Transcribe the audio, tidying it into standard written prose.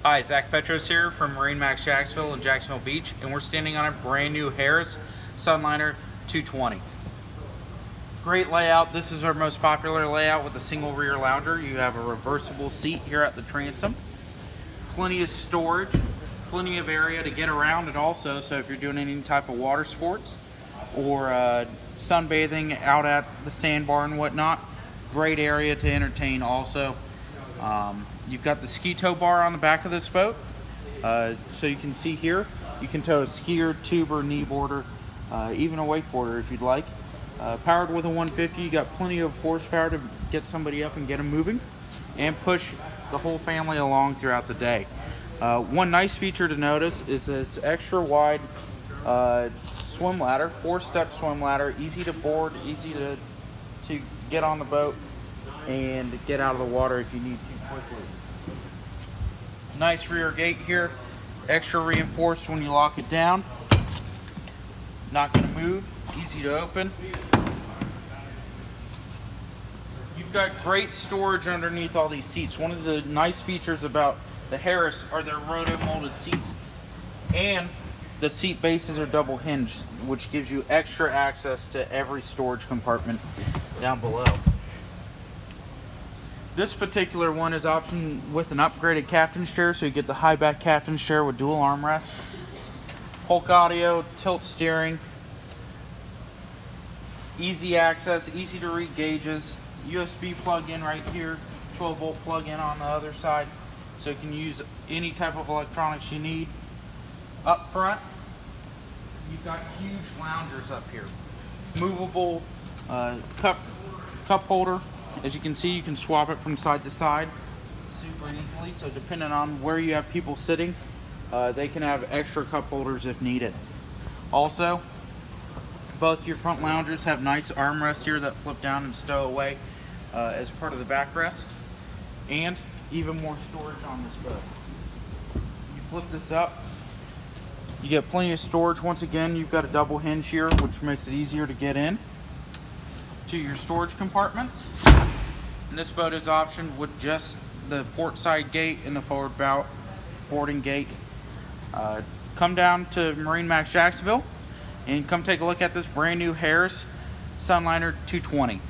Hi, Zach Petros here from MarineMax Jacksonville and Jacksonville Beach, and we're standing on a brand new Harris Sunliner 220. Great layout. This is our most popular layout with a single rear lounger. You have a reversible seat here at the transom. Plenty of storage, plenty of area to get around it also, so if you're doing any type of water sports or sunbathing out at the sandbar and whatnot, great area to entertain also. You've got the ski tow bar on the back of this boat, so you can see here you can tow a skier, tuber, kneeboarder, even a wakeboarder if you'd like. Powered with a 150, you got plenty of horsepower to get somebody up and get them moving and push the whole family along throughout the day. One nice feature to notice is this extra wide swim ladder, 4-step swim ladder, easy to board, easy to get on the boat and get out of the water if you need to quickly. Nice rear gate here, extra reinforced when you lock it down. Not going to move, easy to open. You've got great storage underneath all these seats. One of the nice features about the Harris are their roto molded seats, and the seat bases are double hinged, which gives you extra access to every storage compartment down below. This particular one is optioned with an upgraded captain's chair, so you get the high back captain's chair with dual armrests, Hulk audio, tilt steering, easy access, easy to read gauges, USB plug-in right here, 12-volt plug-in on the other side, so you can use any type of electronics you need. Up front, you've got huge loungers up here, movable cup holder. As you can see, you can swap it from side to side super easily, so depending on where you have people sitting, they can have extra cup holders if needed. Also, both your front loungers have nice armrests here that flip down and stow away as part of the backrest, and even more storage on this boat. You flip this up, you get plenty of storage. Once again, you've got a double hinge here, which makes it easier to get in to your storage compartments. And this boat is optioned with just the port side gate and the forward bow boarding gate. Come down to MarineMax Jacksonville and come take a look at this brand new Harris Sunliner 220.